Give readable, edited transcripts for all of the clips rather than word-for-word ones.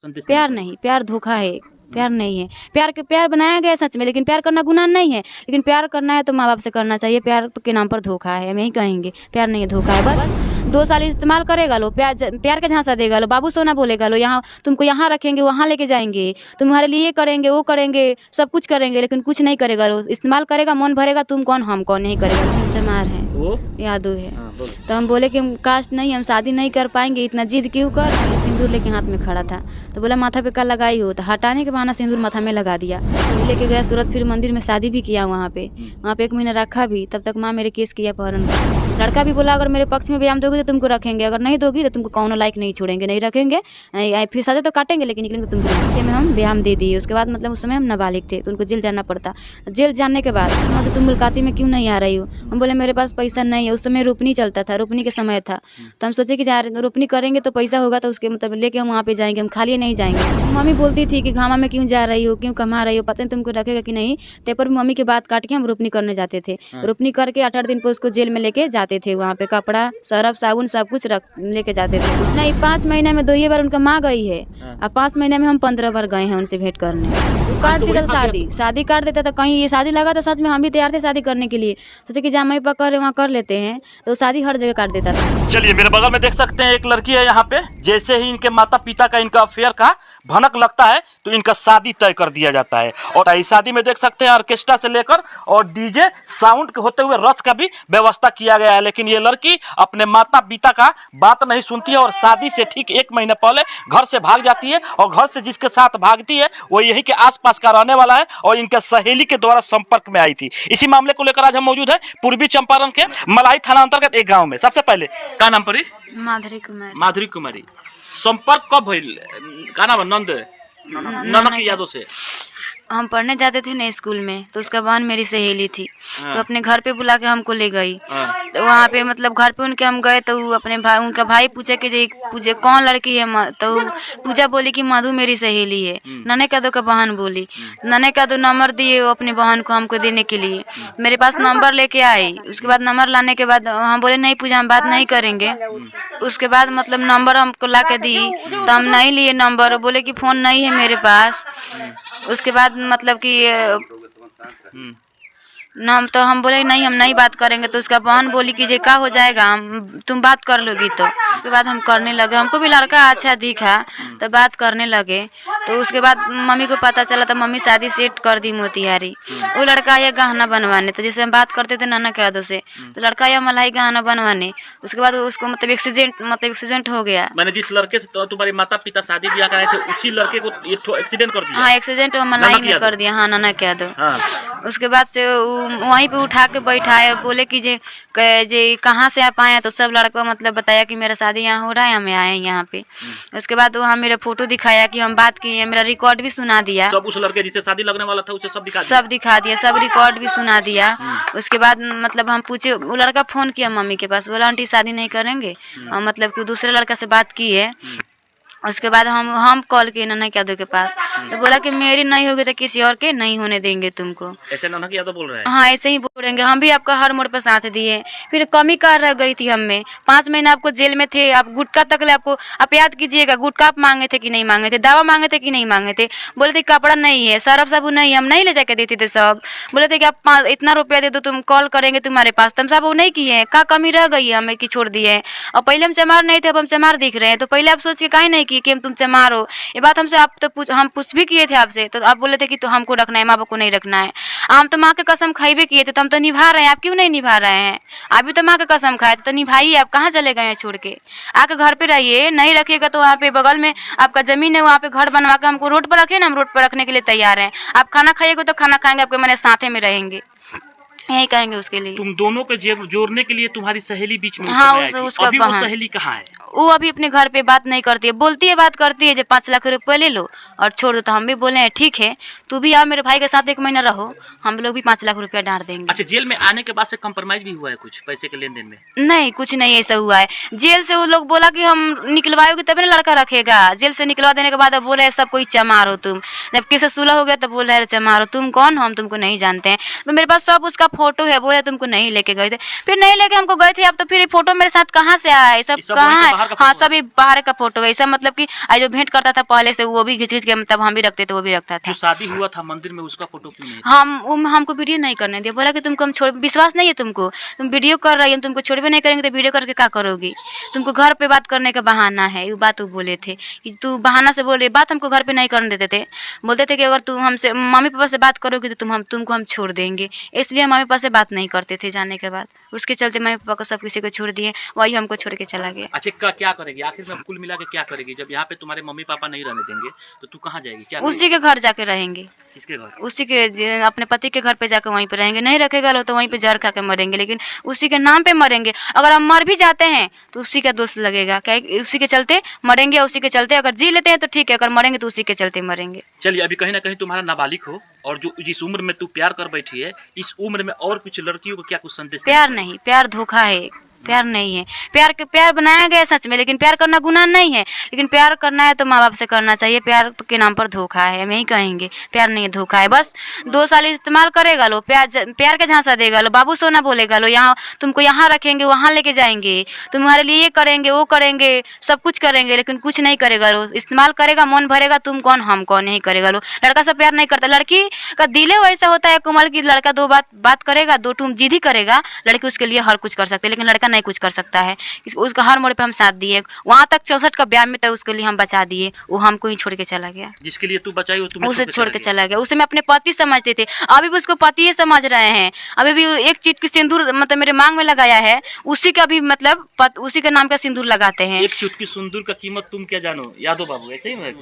प्यार नहीं, प्यार धोखा है, प्यार नहीं है। प्यार बनाया गया है सच में, लेकिन प्यार करना गुनाह नहीं है, लेकिन प्यार करना है तो माँ बाप से करना चाहिए। प्यार के नाम पर धोखा है, हम यही कहेंगे, प्यार नहीं है, धोखा है। बस 2 साल इस्तेमाल करेगा लो, प्यार का झांसा देगा लो, बाबू सोना बोलेगा लो, यहाँ तुमको यहाँ रखेंगे, वहाँ लेके जाएंगे, तुम्हारे लिए करेंगे, वो करेंगे, सब कुछ करेंगे, लेकिन कुछ नहीं करेगा लो। इस्तेमाल करेगा, मन भरेगा, तुम कौन हम कौन, नहीं करेगा। चमार है वो यादव है। तो हम बोले कि हम कास्ट नहीं, हम शादी नहीं कर पाएंगे, इतना जिद क्यों कर। सिंदूर लेके हाथ में खड़ा था तो बोला माथा पे का लगाई हो, तो हटाने के बहाना सिंदूर माथा में लगा दिया। तो लेके गया सूरत, फिर मंदिर में शादी भी किया वहाँ पे 1 महीना रखा भी। तब तक माँ मेरे केस किया अपहरण का। लड़का भी बोला अगर मेरे पक्ष में बयान दोगी तो तुमको रखेंगे, अगर नहीं दोगी तो तुमको कौनो लायक नहीं छोड़ेंगे, नहीं रखेंगे, फिर सजा तो काटेंगे लेकिन निकलेंगे तुमको। में हम बयान दे दिए। उसके बाद मतलब उस समय हम नाबालिग थे तो उनको जेल जाना पड़ता। जेल जाने के बाद तो तुम मुलाकाती में क्यों नहीं आ रही हो, हम बोले मेरे पास पैसा नहीं है। उस समय रोपनी चलता था, रोपनी के समय था, तो हम सोचे कि रोपनी करेंगे तो पैसा होगा तो उसके मतलब लेके हम वहाँ पे जाएंगे, हम खाली नहीं जाएंगे। मम्मी बोलती थी कि घामा में क्यों जा रही हो, क्यों कमा रही हो, पता नहीं तुमको रखेगा कि नहीं। ते पर मम्मी की बात काट के हम रोपनी करने जाते थे। रोपनी करके 8 दिन पर उसको जेल में लेके जाते थे, वहाँ पे कपड़ा सर्फ साबुन सब कुछ लेके जाते थे। नहीं 5 महीने में 2 बार उनका माँ गई है, और 5 महीने में हम 15 बार गए हैं उनसे भेंट करने। वो काट देता था शादी काट देता था। कहीं ये शादी लगा था, सच में हम भी तैयार थे शादी करने के लिए, सोचे कि जहाँ मई पकड़ वहाँ कर लेते हैं, तो शादी हर जगह काट देता था। चलिए मेरे बगल में देख सकते हैं एक लड़की है यहाँ पे। जैसे ही इनके माता पिता का इनका अफेयर का भनक लगता है तो इनका शादी तय कर दिया जाता है। और इस शादी में देख सकते हैं ऑर्केस्ट्रा से लेकर और डीजे साउंड के होते हुए रथ का भी व्यवस्था किया गया है। लेकिन ये लड़की अपने माता पिता का बात नहीं सुनती है और शादी से ठीक 1 महीने पहले घर से भाग जाती है। और घर से जिसके साथ भागती है वो यही के आसपास का रहने वाला है और इनके सहेली के द्वारा संपर्क में आई थी। इसी मामले को लेकर आज हम मौजूद है पूर्वी चंपारण के मलाई थाना अंतर्गत एक गाँव में। सबसे पहले का नाम पड़ी? माधुरी कुमारी। संपर्क कब भइल? का नाम? ननक यादव से हम पढ़ने जाते थे ना स्कूल में, तो उसका बहन मेरी सहेली थी, तो अपने घर पे बुला के हमको ले गई। तो वहाँ पे मतलब घर पे उनके हम गए तो अपने भाई, उनका भाई पूछे कि पूछे कौन लड़की है, तो पूजा बोली कि मधु मेरी सहेली है। नने का दो का बहन बोली, नने का दो नंबर दिए वो अपने बहन को हमको देने के लिए। मेरे पास नंबर लेके आई। उसके बाद नंबर लाने के बाद हम बोले नहीं पूजा हम बात नहीं करेंगे। उसके बाद मतलब नंबर हमको ला के दी तो हम नहीं लिए नंबर, बोले कि फ़ोन नहीं है मेरे पास। उसके बाद मतलब कि नाम तो हम बोले नहीं हम नहीं बात करेंगे। तो उसका बहन बोली कि जे का हो जाएगा, हम तुम बात कर लोगी। तो उसके बाद हम करने लगे, हमको भी लड़का अच्छा दिखा तो बात करने लगे। तो उसके बाद मम्मी को पता चला तो मम्मी शादी सेट कर दी मोतिहारी। वो लड़का आया गहना बनवाने, तो जैसे हम बात करते थे नाना के यादों से, तो लड़का आया मलाई गहना बनवाने। उसके बाद उसको मतलब एक्सीडेंट हो गया। मैंने जिस लड़के से तो तुम्हारे माता पिता शादी ब्याह कराए थे उसी लड़के को एक्सीडेंट कर दिया। हाँ एक्सीडेंट मलाई में कर दिया। हाँ नाना के यादव। उसके बाद से वहीं पे उठा के बैठाए, बोले कि जे कहाँ से आप आए हैं, तो सब लड़का मतलब बताया कि मेरा शादी यहाँ हो रहा है, हमें आए हैं यहाँ पे। उसके बाद वहाँ मेरा फोटो दिखाया कि हम बात किए, मेरा रिकॉर्ड भी सुना दिया। सब उस लड़के जिससे शादी लगने वाला था उसे सब दिखा दिया, सब रिकॉर्ड भी सुना दिया। उसके बाद मतलब हम पूछे, वो लड़का फोन किया मम्मी के पास, बोला आंटी शादी नहीं करेंगे, मतलब कि दूसरे लड़का से बात की है। उसके बाद हम कॉल किए ननक यादव के पास, तो बोला कि मेरी नहीं होगी तो किसी और के नहीं होने देंगे तुमको। ऐसे ननक यादव बोल रहे हैं? हाँ ऐसे ही बोलेंगे, हम भी आपका हर मोड़ पर साथ दिए। फिर कमी कार रह गई थी हमें, 5 महीने आपको जेल में थे, आप गुटखा तक ले आपको आप याद कीजिएगा, गुटखा आप मांगे थे कि नहीं मांगे थे, दवा मांगे थे कि नहीं मांगे थे, बोले थे कपड़ा नहीं है, सरफ साबुन नहीं, हम नहीं ले जाके देते थे सब। बोले थे कि आप इतना रुपया दे दो, तुम कॉल करेंगे तुम्हारे पास, तुम सब वो नहीं किए हैं। का कमी रह गई है हमें कि छोड़ दिए हैं। और पहले हम चमार नहीं थे, अब हम चमार दिख रहे हैं, तो पहले आप सोच के काहे नहीं किए कि हम तुम चमार हो। ये बात हमसे आप तो हम पूछ भी किए थे आपसे, तो आप बोले थे कि तो हमको रखना है, माँ बाप को नहीं रखना है। हम तो माँ के कसम खाई भी किए थे, तो हम तो निभा रहे हैं, आप क्यों नहीं निभा रहे हैं? आप भी तो माँ के कसम खाए थे, तो निभाइए। आप कहाँ चले गए हैं छोड़ के? आके घर पे रहिए, नहीं रखिएगा तो वहाँ पे बगल में आपका जमीन है, वहाँ पे घर बनवा के हमको रोड पर रखिए ना, हम रोड पर रखने के लिए तैयार हैं। आप खाना खाइएगा तो खाना खाएंगे, आपके मैंने साथे में रहेंगे, यही कहेंगे उसके लिए। तुम दोनों को जोड़ने के लिए तुम्हारी सहेली बीच में हाँ उसका अभी वो सहेली कहाँ है? वो अभी अपने घर पे बात नहीं करती है, बोलती है बात करती है जो 5 लाख रुपए ले लो और छोड़ दो। तो हम भी बोले हैं ठीक है, तू भी आओ मेरे भाई के साथ 1 महीना रहो, हम लोग भी 5 लाख रुपया डांट देंगे। अच्छा जेल में आने के बाद से कंप्रोमाइज भी हुआ है कुछ पैसे के लेन देन में? नहीं कुछ नहीं ऐसा हुआ है। जेल से वो लोग बोला कि हम निकलवाओगे तभी ना लड़का रखेगा। जेल से निकलवा देने के बाद अब बोल रहे सब कोई चमार हो तुम, जब किसी सुलह हो गया तो बोल रहे चमार हो। तुम कौन हो, हम तुमको नहीं जानते हैं। तो मेरे पास सब उसका फोटो है, बोले तुमको नहीं लेके गए थे, फिर नहीं लेके हमको गए थे। अब तो फिर ये फोटो मेरे साथ कहाँ से आया है, सब कहाँ है? हाँ, सब ये बाहर का फोटो है। ऐसा मतलब कि जो भेंट करता था पहले से वो भी खींच खींच के मतलब हम भी रखते थे, वो भी रखता था। जो शादी हुआ था मंदिर में उसका फोटो क्यों नहीं? हमको वीडियो नहीं करने दिया, बोला कि तुमको हम छोड़, विश्वास नहीं है तुमको, तुम वीडियो कर रही हो, तुमको छोड़वे नहीं करेंगे तो वीडियो करके क्या करोगी? तुमको घर पे बात करने का बहाना है, ये बात वो बोले थे कि तू बहाना से बोले बात, हमको घर पे नहीं करने देते थे। बोलते थे कि अगर तू हमसे मम्मी पापा से बात करोगी तो तुमको हम छोड़ देंगे, इसलिए मम्मी पापा से बात नहीं करते थे जाने के बाद। उसके चलते मम्मी पापा को सब किसी को छोड़ दिए, वही हमको छोड़ के चला गया। अच्छा, क्या करेगी आखिर में? कुल मिला के क्या करेगी? जब यहाँ पे तुम्हारे मम्मी पापा नहीं रहने देंगे तो तू कहाँ जाएगी? क्या उसी के घर जाके रहेंगे। किसके घर? उसी के अपने पति के घर पे जाकर वहीं पे रहेंगे। नहीं रखेगा लो तो वहीं पे जहर खा के मरेंगे, लेकिन उसी के नाम पे मरेंगे। अगर हम मर भी जाते हैं तो उसी का दोष लगेगा, क्या उसी के चलते मरेंगे, उसी के चलते। अगर जी लेते हैं तो ठीक है, अगर मरेंगे तो उसी के चलते मरेंगे। चलिए, अभी कहीं ना कहीं तुम्हारा नाबालिग हो और जो जिस उम्र में तू प्यार कर बैठी है, इस उम्र में और कुछ लड़कियों को क्या कुछ संदेश? प्यार नहीं, प्यार धोखा है, प्यार नहीं है। प्यार बनाया गया है सच में, लेकिन प्यार करना गुनाह नहीं है। लेकिन प्यार करना है तो माँ बाप से करना चाहिए। प्यार के नाम पर धोखा है, हम यही कहेंगे। प्यार नहीं है, धोखा है। बस 2 साल इस्तेमाल करेगा लो, प्यार के झांसा देगा लो, बाबू सोना बोलेगा लो, यहाँ तुमको यहाँ रखेंगे, वहाँ लेके जाएंगे, तुम्हारे लिए ये करेंगे, वो करेंगे, सब कुछ करेंगे, लेकिन कुछ नहीं करेगा लो। इस्तेमाल करेगा, मन भरेगा, तुम कौन हम कौन, नहीं करेगा लो। लड़का से प्यार नहीं करता, लड़की का दिले वैसा होता है कोमल की लड़का 2 बात करेगा, 2 टूम जिद ही करेगा, लड़की उसके लिए हर कुछ कर सकते, लेकिन लड़का नहीं कुछ कर सकता है। उसका हर मोड़ पे हम साथ दिए, वहाँ तक 64 का ब्याह में तक उसके लिए हम बचा दिए, वो हमको ही छोड़ के चला गया। जिसके लिए तू बचाई वो तुम्हें उसे छोड़ के चला गया। उसे मैं अपने पति समझते थे, अभी भी उसको पति ही समझ रहे हैं। अभी भी एक चीज की सिंदूर मतलब मेरे मांग में लगाया है, उसी का भी मतलब उसी के नाम का सिंदूर लगाते हैं। एक चुटकी सिंदूर का कीमत तुम क्या जानो यादव बाबू, ऐसे ही है।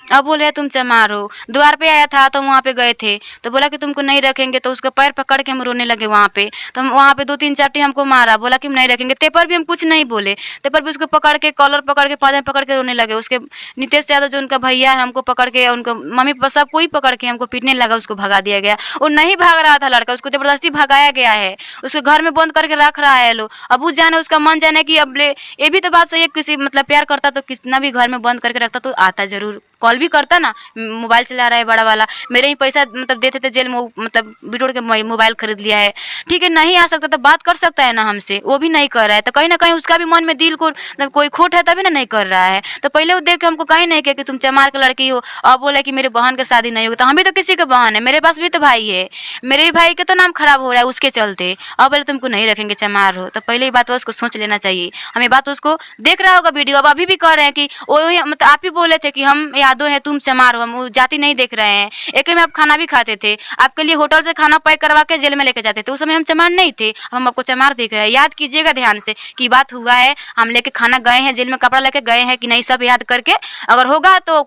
अब बोले तुम चमार हो। द्वार पे आया था तो वहाँ पे गए थे, तो बोला कि तुमको नहीं रखेंगे, तो उसका पैर पकड़ के हम रोने लगे वहाँ पे। तो हम वहाँ पे 2-3 चाटी हमको मारा, बोला कि हम नहीं रखेंगे। ते पर भी हम कुछ नहीं बोले, ते पर भी उसको पकड़ के कॉलर पकड़ के पाजा पकड़ के रोने लगे। उसके नितेश यादव जो उनका भैया है, हमको पकड़ के, उनका मम्मी पापा सबको ही पकड़ के हमको पीटने लगा। उसको भगा दिया गया। वो नहीं भाग रहा था लड़का, उसको जबरदस्ती भगाया गया है, उसको घर में बंद करके रख रहा है लोग। अब वो जाने उसका मन जाने की अब ले, ये भी तो बात सही है, किसी मतलब प्यार करता तो कितना भी घर में बंद करके रखता तो आता जरूर, कॉल भी करता ना। मोबाइल चला रहा है बड़ा वाला, मेरे ही पैसा मतलब देते थे जेल में, मतलब बिटोड़ के मोबाइल खरीद लिया है, ठीक है। नहीं आ सकता तो बात कर सकता है ना हमसे, वो भी नहीं कर रहा है। तो कहीं ना कहीं उसका भी मन में दिल को मतलब कोई खोट है, तभी ना नहीं कर रहा है। तो पहले वो देख के हमको कहीं नहीं किया कि तुम चमार की लड़की हो, अब बोला कि मेरे बहन की शादी नहीं होगी। तो हम भी तो किसी के बहन है, मेरे पास भी तो भाई है, मेरे भी भाई के तो नाम खराब हो रहा है उसके चलते। अब बोले तुमको नहीं रखेंगे, चमार हो। तो पहले ही बात उसको सोच लेना चाहिए। हमें बात उसको देख रहा होगा वीडियो, अब अभी भी कह रहे हैं कि वो मतलब आप ही बोले थे कि हम यादव है, तुम चमार हो, हम वो जाति नहीं देख रहे हैं। एक में आप खाना भी खाते थे, आपके लिए होटल से खाना पैक करवा के जेल में लेके जाते थे, उस समय हम चमार नहीं थे, हम आपको चमार देख रहे हैं। याद कीजिएगा ध्यान से कि बात हुआ है, हम लेके खाना गए हैं, जेल में कपड़ा लेके गए हैं कि नहीं, सब याद करके अगर होगा तो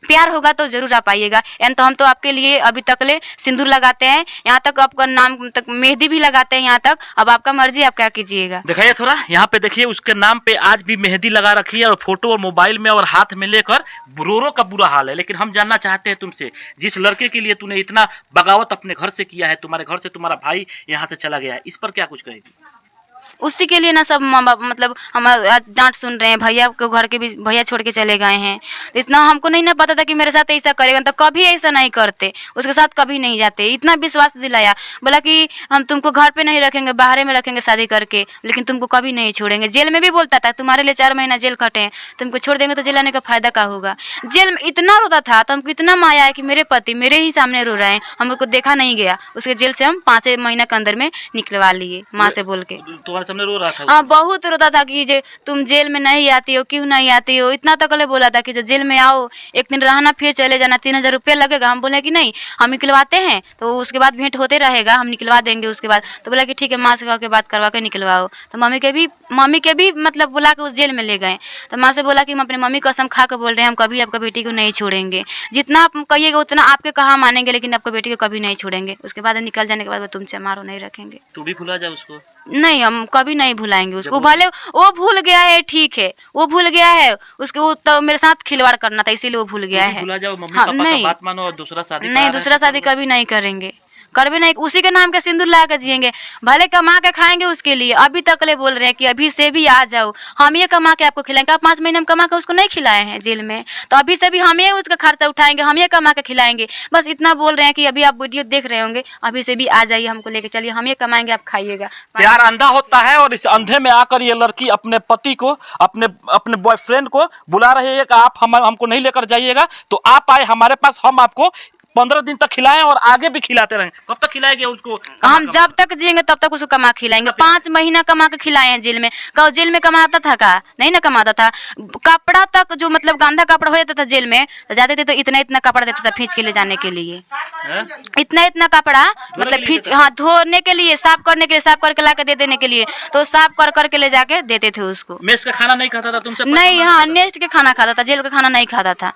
प्यार होगा तो जरूर आप आइएगा। एंड तो हम तो आपके लिए अभी तक ले सिंदूर लगाते हैं, यहाँ तक आपका नाम तक मेहंदी भी लगाते हैं यहाँ तक। अब आपका मर्जी, आप क्या कीजिएगा। दिखाइए थोड़ा, यहाँ पे देखिए उसके नाम पे आज भी मेहंदी लगा रखी है, और फोटो और मोबाइल में और हाथ में लेकर रो का बुरा हाल है। लेकिन हम जानना चाहते हैं तुमसे, जिस लड़के के लिए तूने इतना बगावत अपने घर से किया है, तुम्हारे घर से तुम्हारा भाई यहाँ से चला गया है, इस पर क्या कुछ कहेगी? उसी के लिए ना सब माँ बाप मतलब हम आज डांट सुन रहे हैं। भैया को घर के भी भैया छोड़ के चले गए हैं। इतना हमको नहीं ना पता था कि मेरे साथ ऐसा करेगा, तो कभी ऐसा नहीं करते, उसके साथ कभी नहीं जाते। इतना विश्वास दिलाया, बोला कि हम तुमको घर पे नहीं रखेंगे, बाहर में रखेंगे शादी करके, लेकिन तुमको कभी नहीं छोड़ेंगे। जेल में भी बोलता था तुम्हारे लिए 4 महीना जेल खटे हैं, तुमको छोड़ देंगे तो जेल आने का फायदा क्या होगा। जेल में इतना रोता था, तो हमको इतना माया है कि मेरे पति मेरे ही सामने रो रहे हैं, हमको देखा नहीं गया। उसके जेल से हम 5 महीना के अंदर में निकलवा लिए, माँ से बोल के। सामने रो रहा था? हाँ, बहुत रोता था कि जे तुम जेल में नहीं आती हो, क्यों नहीं आती हो। इतना तक ले बोला था कि जेल में आओ, एक दिन रहना, फिर चले जाना, 3000 रुपया लगेगा। हम बोले कि नहीं, हम निकलवाते हैं, तो उसके बाद भेंट होते रहेगा, हम निकलवा देंगे उसके बाद। तो बोला कि ठीक है, माँ से कह के बात करवा के निकलवाओ। तो मम्मी के भी मतलब बुला के उस जेल में ले गए। तो माँ से बोला कि हम अपने मम्मी कसम खा के बोल रहे हैं, हम कभी आपका बेटी को नहीं छोड़ेंगे, जितना आप कहिएगा उतना आपके कहा मानेंगे, लेकिन आपका बेटी को कभी नहीं छोड़ेंगे। उसके बाद निकल जाने के बाद तुम चमारो नहीं रखेंगे। तू भी भुला जा उसको? नहीं, हम कभी नहीं भुलाएंगे उसको। भले वो भूल गया है, ठीक है, वो भूल गया है, उसके वो तो मेरे साथ खिलवाड़ करना था, इसीलिए वो भूल गया है। भुला जाओ, मम्मी हाँ, पापा नहीं, का बात मानो और दूसरा शादी नहीं, दूसरा शादी कभी नहीं करेंगे। करबे नहीं, उसी के नाम के सिंदूर ला के जिएंगे, भले कमा के खाएंगे उसके लिए। अभी तक ले बोल रहे हैं कि अभी से भी आ जाओ, हम ये कमा के आपको खिलाएंगे। आप 5 महीने में कमा के उसको नहीं खिलाए हैं जेल में, तो अभी से भी हम ये उसका खर्चा उठाएंगे, हम ये कमा के खिलाएंगे। बस इतना बोल रहे हैं कि अभी आप वीडियो देख रहे होंगे, अभी से भी आ जाइए, हमको लेके चलिए, हम ये कमाएंगे, आप खाइएगा। प्यार अंधा होता है और इस अंधे में आकर ये लड़की अपने पति को, अपने अपने बॉयफ्रेंड को बुला रही है कि आप हमको नहीं लेकर जाइएगा, तो आप आए हमारे पास, हम आपको 15 दिन तक खिलाएं और आगे भी खिलाते रहें। कब तक खिलाएंगे उसको? हम जब तक जिएंगे तब तक उसको कमा खिलाएंगे। 5 महीना कमा के खिलाए हैं जेल में। कहो जेल में कमाता था का? नहीं ना कमाता था। कपड़ा तक जो मतलब गंदा कपड़ा हो जाता था जेल में, तो जाते थे तो इतना इतना कपड़ा देता था खींच के ले जाने के लिए। इतना इतना कपड़ा मतलब खींच, हाँ, धोने के लिए, साफ करने के लिए, साफ करके ला के दे देने के लिए, तो साफ कर करके ले जाके देते थे उसको। मेस का खाना नहीं खाता था तुमसे? नहीं, हाँ, नेक्स्ट के खाना खाता था, जेल का खाना नहीं खाता था।